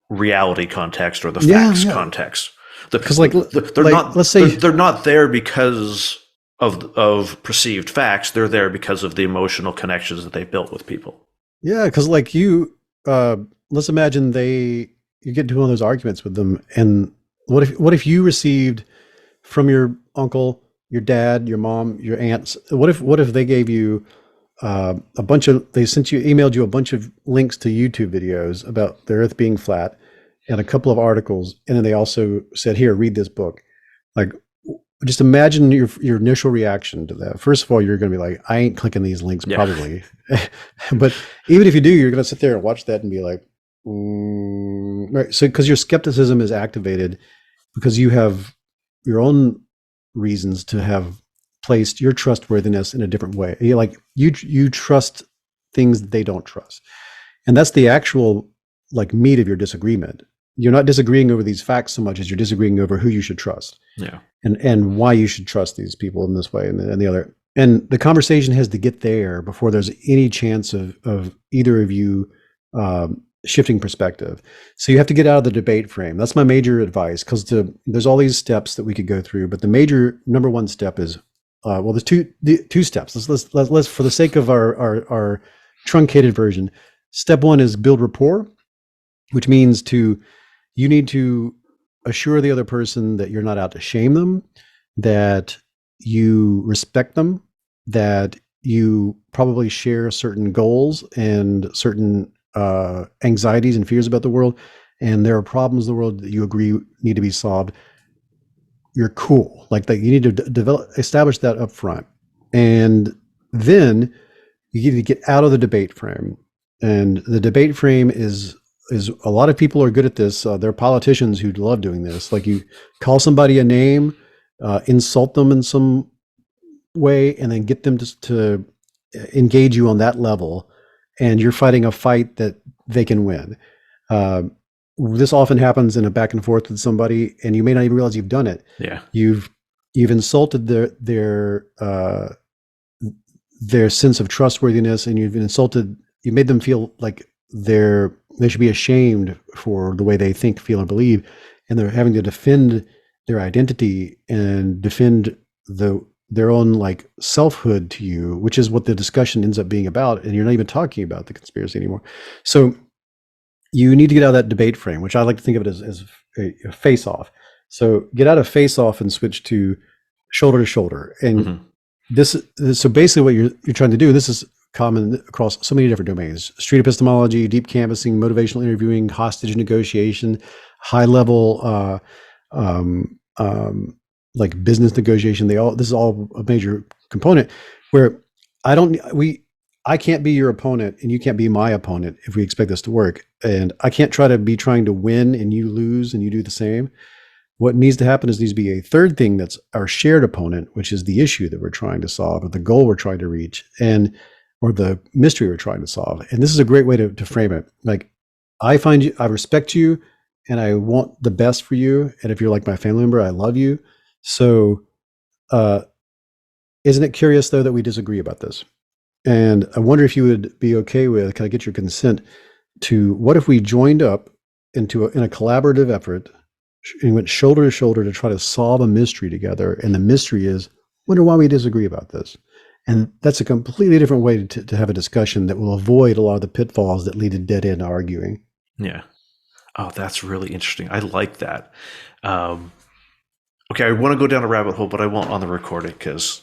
reality context or the facts context. Because they're not there because of perceived facts. They're there because of the emotional connections that they built with people. Yeah, because, like, let's imagine you get into one of those arguments with them, and what if you received from your uncle, your dad, your mom, your aunts, what if they gave you emailed you a bunch of links to YouTube videos about the Earth being flat and a couple of articles, and then they also said, "Here, read this book." Like, just imagine your initial reaction to that. First of all, you're going to be like, "I ain't clicking these links, probably." But even if you do, you're going to sit there and watch that and be like, right. So, because your skepticism is activated because you have your own reasons to have placed your trustworthiness in a different way. You trust things that they don't trust. And that's the actual, like, meat of your disagreement. You're not disagreeing over these facts so much as you're disagreeing over who you should trust. Yeah. And why you should trust these people in this way and the other. And the conversation has to get there before there's any chance of either of you shifting perspective. So you have to get out of the debate frame. That's my major advice, because there's all these steps that we could go through, but the major number one step is there's two steps. Let's for the sake of our truncated version. Step one is build rapport, which means you need to assure the other person that you're not out to shame them, that you respect them, that you probably share certain goals and certain anxieties and fears about the world, and there are problems in the world that you agree need to be solved. You're cool. Like that, you need to establish that up front. And then you need to get out of the debate frame. And the debate frame is a lot of people are good at this. There are politicians who love doing this. Like, you call somebody a name, insult them in some way and then get them to engage you on that level, and you're fighting a fight that they can win. This often happens in a back and forth with somebody, and you may not even realize you've done it. Yeah. You've insulted their sense of trustworthiness, and you made them feel like they should be ashamed for the way they think, feel, or believe, and they're having to defend their identity and defend their own like selfhood to you, which is what the discussion ends up being about. And you're not even talking about the conspiracy anymore. So you need to get out of that debate frame, which I like to think of it as a face-off. So get out of face-off and switch to shoulder to shoulder. And so basically what you're trying to do, this is common across so many different domains: street epistemology, deep canvassing, motivational interviewing, hostage negotiation, high level like business negotiation. This is all a major component where I can't be your opponent and you can't be my opponent if we expect this to work. And I can't try to be trying to win and you lose and you do the same. What needs to happen is needs to be a third thing that's our shared opponent, which is the issue that we're trying to solve, or the goal we're trying to reach, or the mystery we're trying to solve. And this is a great way to frame it. Like, I find you, I respect you, and I want the best for you. And if you're like my family member, I love you. So, isn't it curious though that we disagree about this? And I wonder if you would be okay with, can I get your consent to, what if we joined up in a collaborative effort and went shoulder to shoulder to try to solve a mystery together? And the mystery is, wonder why we disagree about this. And that's a completely different way to have a discussion that will avoid a lot of the pitfalls that lead to dead end arguing. Yeah. Oh, that's really interesting. I like that. Okay, I want to go down a rabbit hole, but I won't on the recording because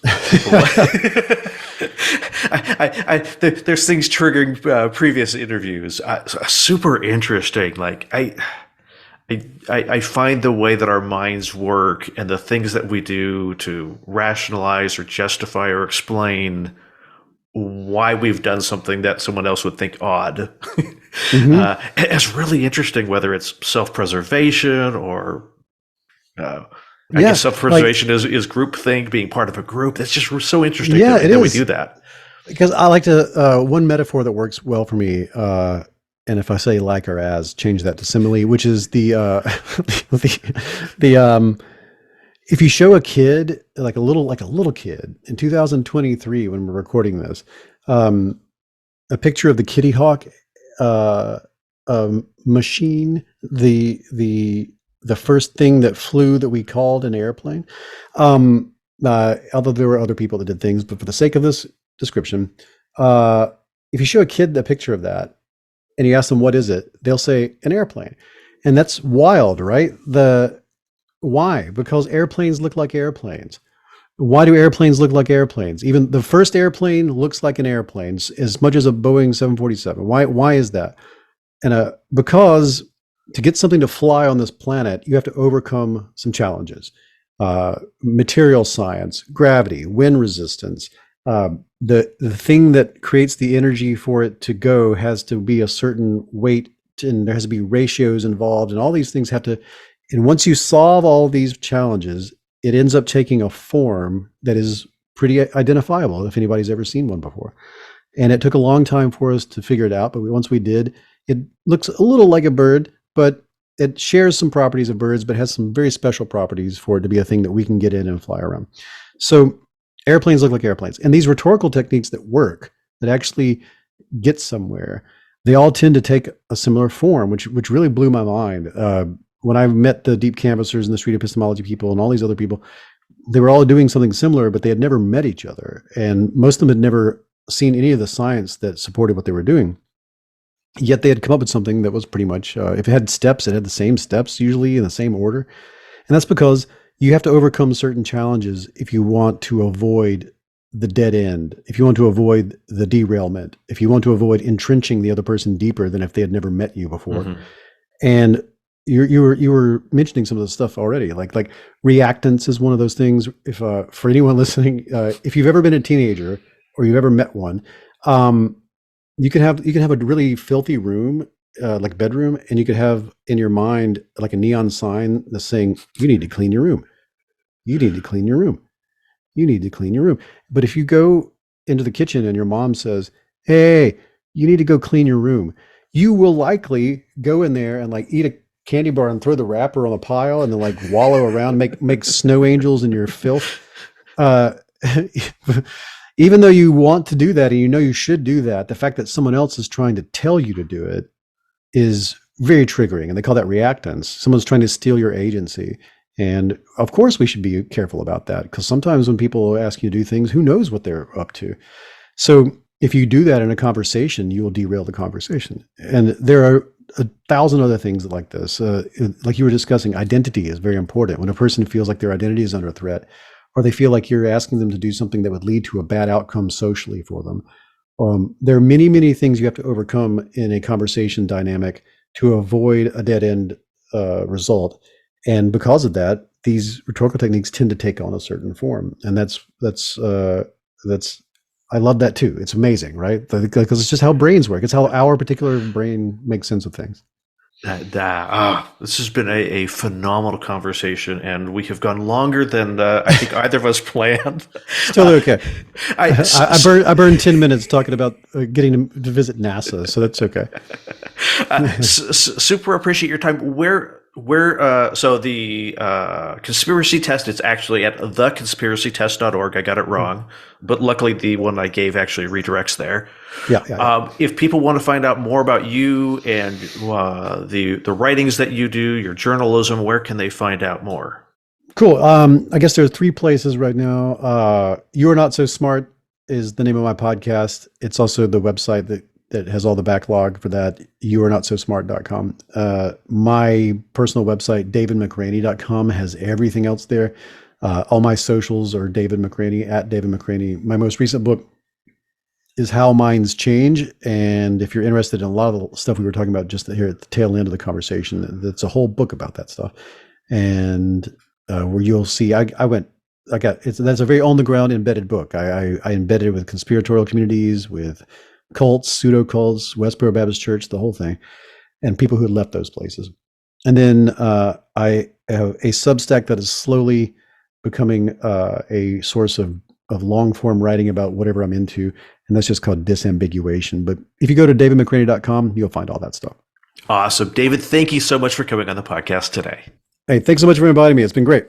there's things triggering previous interviews. Super interesting. Like I find the way that our minds work and the things that we do to rationalize or justify or explain why we've done something that someone else would think odd. It's really interesting, whether it's self-preservation or I guess self-preservation is groupthink, being part of a group. That's just so interesting that we do that. Because I like to, one metaphor that works well for me, and if I say like or as, change that to simile, which is if you show a kid, like a little kid in 2023, when we're recording this, a picture of the Kitty Hawk machine, the first thing that flew that we called an airplane. Although there were other people that did things, but for the sake of this description, if you show a kid the picture of that and you ask them, what is it? They'll say an airplane. And that's wild, right? Why? Because airplanes look like airplanes. Why do airplanes look like airplanes? Even the first airplane looks like an airplane as much as a Boeing 747. Why is that? And because to get something to fly on this planet, you have to overcome some challenges. Material science, gravity, wind resistance. The thing that creates the energy for it to go has to be a certain weight, and there has to be ratios involved, and all these things have to, and once you solve all these challenges, it ends up taking a form that is pretty identifiable if anybody's ever seen one before. And it took a long time for us to figure it out, but once we did, it looks a little like a bird, but it shares some properties of birds, but has some very special properties for it to be a thing that we can get in and fly around. So airplanes look like airplanes. And these rhetorical techniques that work, that actually get somewhere, they all tend to take a similar form, which really blew my mind. When I met the deep canvassers and the street epistemology people and all these other people, they were all doing something similar, but they had never met each other. And most of them had never seen any of the science that supported what they were doing. Yet they had come up with something that was pretty much, if it had steps, it had the same steps, usually in the same order. And that's because you have to overcome certain challenges if you want to avoid the dead end, if you want to avoid the derailment, if you want to avoid entrenching the other person deeper than if they had never met you before. And you were mentioning some of the stuff already, like reactance is one of those things. If for anyone listening, if you've ever been a teenager or you've ever met one, you can have a really filthy room, like bedroom, and you could have in your mind like a neon sign that's saying, you need to clean your room. You need to clean your room. you need to clean your room. But if you go into the kitchen and your mom says, hey, you need to go clean your room, you will likely go in there and like eat a candy bar and throw the wrapper on the pile and then like wallow around, make snow angels in your filth. Even though you want to do that and you know you should do that, the fact that someone else is trying to tell you to do it is very triggering. And they call that reactance. Someone's trying to steal your agency. And of course we should be careful about that, because sometimes when people ask you to do things, who knows what they're up to. So if you do that in a conversation, you will derail the conversation. And there are 1,000 other things like this. Like you were discussing, identity is very important. When a person feels like their identity is under threat, or they feel like you're asking them to do something that would lead to a bad outcome socially for them. There are many, many things you have to overcome in a conversation dynamic to avoid a dead end result. And because of that, these rhetorical techniques tend to take on a certain form. And that's I love that too. It's amazing, right? Because it's just how brains work. It's how our particular brain makes sense of things. This has been a phenomenal conversation, and we have gone longer than I think either of us planned. It's totally okay. I burned 10 minutes talking about getting to visit NASA, so that's okay. Super appreciate your time. So the conspiracy test, it's actually at theconspiracytest.org. I got it wrong, but luckily the one I gave actually redirects there. Yeah. If people want to find out more about you and the writings that you do, your journalism, where can they find out more? Cool. I guess there are 3 places right now. You Are Not So Smart is the name of my podcast. It's also the website that has all the backlog for that, youarenotsosmart.com. My personal website, davidmcraney.com, has everything else there. All my socials are David McRaney, at David McRaney. My most recent book is How Minds Change. And if you're interested in a lot of the stuff we were talking about just here at the tail end of the conversation, it's a whole book about that stuff. And where you'll see, that's a very on the ground embedded book. I embedded it with conspiratorial communities, with cults, pseudo cults, Westboro Baptist Church, the whole thing, and people who had left those places. And then I have a Substack that is slowly becoming a source of long form writing about whatever I'm into, and that's just called Disambiguation. But if you go to davidmcraney.com, you'll find all that stuff. Awesome. David, thank you so much for coming on the podcast today. Hey, thanks so much for inviting me. It's been great.